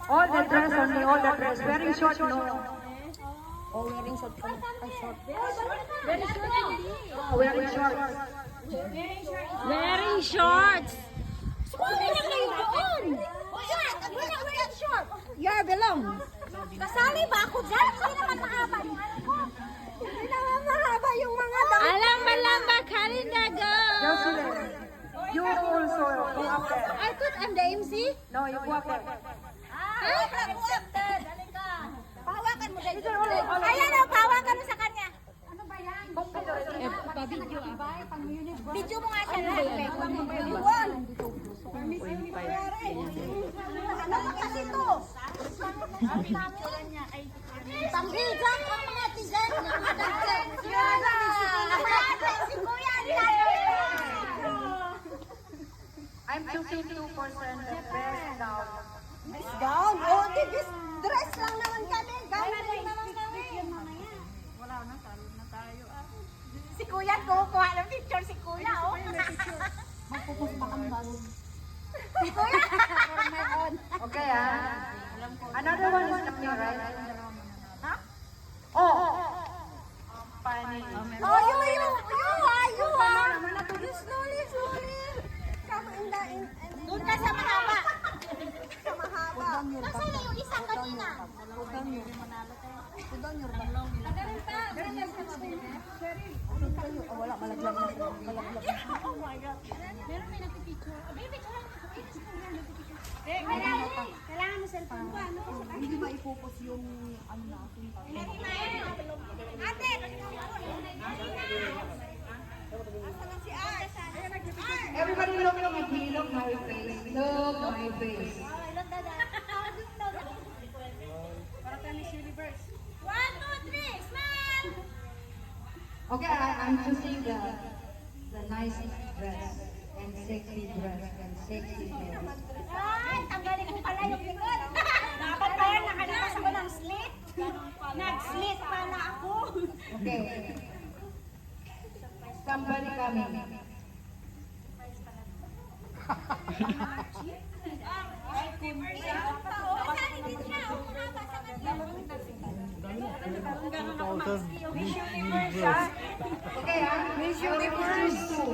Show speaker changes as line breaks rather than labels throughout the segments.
All the dress only, all the dress. Wearing short, no.
Oh, wearing short ka. Ay, short.
Wearing short.
Wearing shorts.
Sumali na kayo doon! Wala wearing short. Yeah, belong. Kasali ba ako dyan? Hindi naman mahaba yung ano ko. Hindi naman mahaba yung mga damit.
Alamba, Karinda, go!
Jocelyn, you also go up there.
I thought I'm the MC.
No, you go up there.
Accepted. Pahawakan mo dahil. Ayan o, pahawakan mo sa kanya. Ano ba yan?
Pa-video ah.
Video mo nga siya na. Ano ba kasi to? Pambigan ang mga tigan. Si Kuya
I'm choosing 2% the best gown.
gown. Oh, this dress lang naman kami. Gown lang naman kami.
Wala na, talo na tayo ah.
Si Kuya, kumukuha ng picture si Kuya, oh.
Magpupunta kang bago.
Si Kuya.
Okay, another one is coming, right?
Ha?
Oh, funny.
Oh, you. Slowly. Come in the, doon ka sa mahaba. Sa mahaba. Nasaan na yung isang kanina?
Wala, malaglag na.
Oh my God.
Meron may nagpipicture. Baby,
Kailangan mo cellphone ko, ano?
Hindi ba ipupos yung ano natin?
Ate! Asa na si Ars?
Everybody look at me, look my face, look my face.
Para tayo Miss Universe.
1, 2, 3, smile!
Okay, I'm choosing the nice dress and sexy dress and sexy hair.
Ay, tanggalin ko pala yung likod. Dapat pala nakalabas ako ng slit. Nag-slit pala ako.
Okay. Somebody coming. Okay, Miss Universe 2.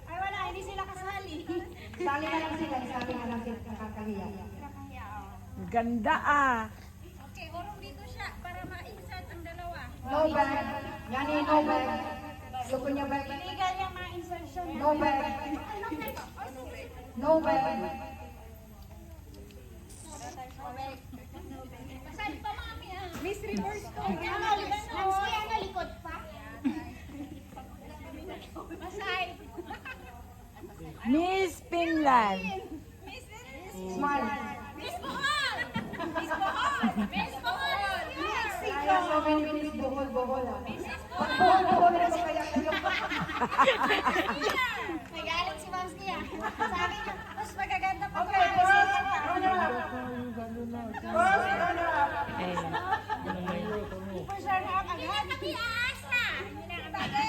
Ay wala, hindi sila kasali.
Sali na lang sila, sali na lang sila nakakahiya.
Ganda ah.
Okay, urong dito siya para ma-insert ang dalawa.
No bag. Yani, no bag. Gusto niya bag.
Illegal yung mga insertion.
No bag. No bag.
Masali pa mami ah. Miss Reverse ko. Ang likod pa. Masay.
Miss Finland.
Smile.
Miss Bohol! Miss Bohol! Miss Bohol! Mexico!
Kaya so many minutes, buhol. Pag buhol na sa kaya kayo.
Nagalit si Mams niya. Sabi niya, mas magaganda pa
Okay, girls, runner up. Girls, runner up.
Person up agad. Hindi kami aasa. Hindi na kami.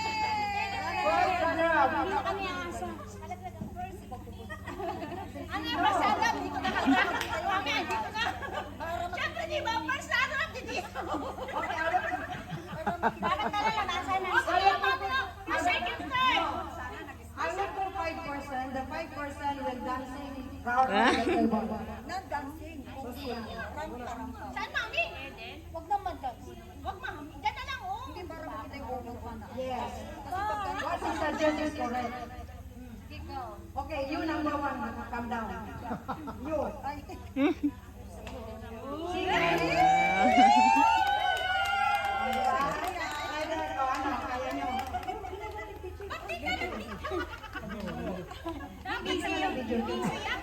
Girls, runner up.
Hindi na kami aasa. Ano yung pasada? Dito ka kami. Kami, dito ka. Siyempre, di ba? Pasada dito.
Okay, alam mo.
Bakit na lang? Nasa na? A second third.
I will do 5%. The 5% will dancing round the table.
Not dancing. Saan, mami? Huwag naman dancing. Huwag, mami. Diyan na lang, oh. Hindi para makita yung over pa na.
Yes. What is suggest is correct. Okay, you number 1, come down. You. Sige. Kaya nyo.
Busy yung video. Busy yan.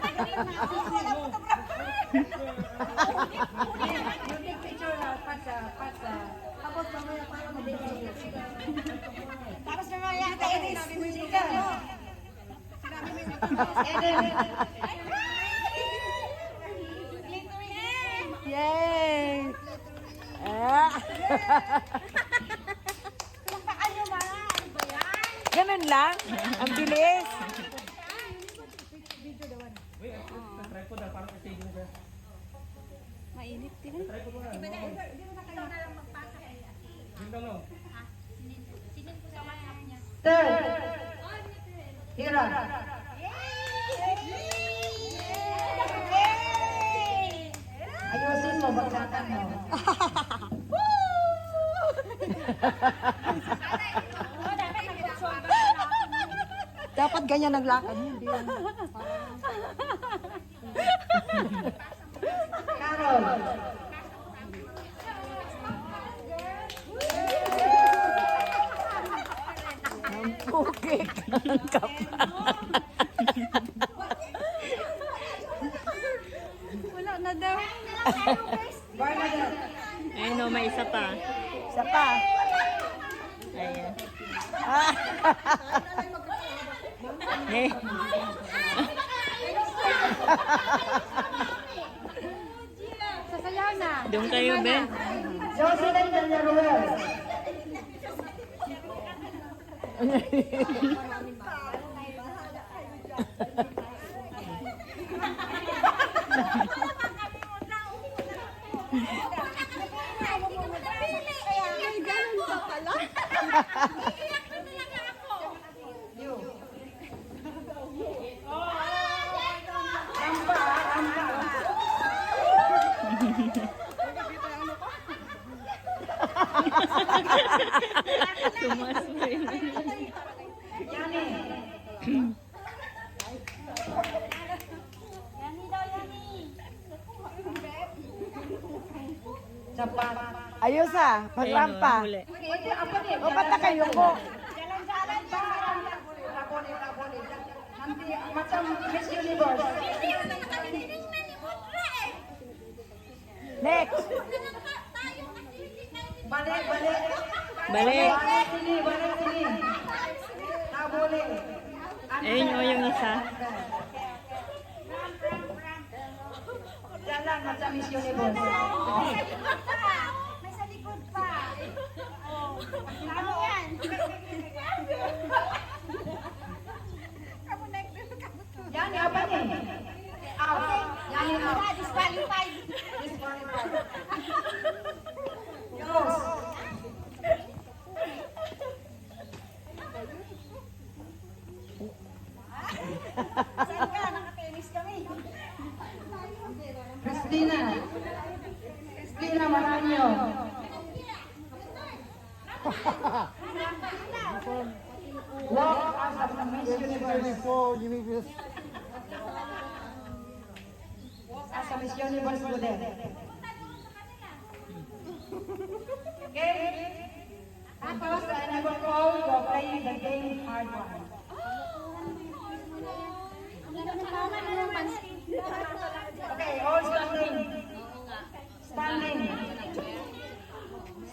You take picture na patsa. Tapos mamaya para mag-video.
Tapos na mga yata, Iris.
Sige.
Yay! Ah.
Kung paano ba? Ano ba yan?
Ganun lang? Ang bilis.
Mainit din.
Third, Hira. Ayusin mo, bagsakan mo.
Dapat ganyan naglakad. Hindi yan.
Carol.
Ang pukik ng kapa.
Wala na daw.
Bernadette.
Ayun o, may isa pa.
Isa pa.
Ayan.
Eh.
Sasayaw na.
Doon kayo, Ben.
Jocelyn Villaruel.
Ay, ganun pa pala.
Tumas mo yun.
Yani. Sapat.
Ayos ah. Pagrampa.
Ayun, huli.
Pwede, apa ni?
O ba't nakayuko?
Jalan-jalan ba? Labori. Nanti macam Miss Universe.
Next.
Balik.
Balik.
Balik sini. Tak boleh.
Ayun o, yung isa.
Jalan macam Miss Universe.
May sa likod pa. Ano yan?
Yani apa ni? Out. Yani out.
Disqualified.
Disqualified. Close.
Saan ka? Naka-tennis kami.
Christina Maranyo. Walk as a Miss Universe. Walk as a Miss Universe model. Okay? Tapos, I will call you playing the game hard one. Okay, all standing.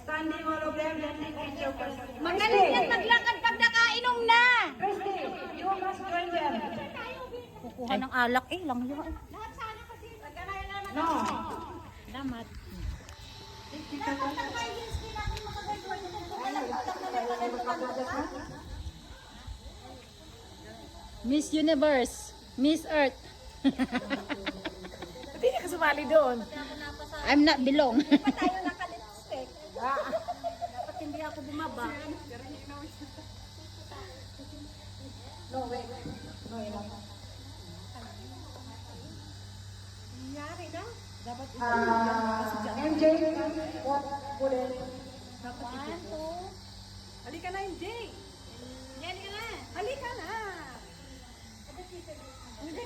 Standing all of them, then take picture first.
Magaling yan maglakad pag nakainom na.
Christy, you must join them.
Kukuha ng alak lang yun.
No.
Salamat. Miss Universe. Miss Earth.
Hindi ka sumali doon.
I'm not belong.
Pa tayo naka-lipstick. Dapat hindi ako bumaba. Nangyari na?
MJ, what bullet?
Halika na, MJ.
Yan ka na.
Halika na.
Hindi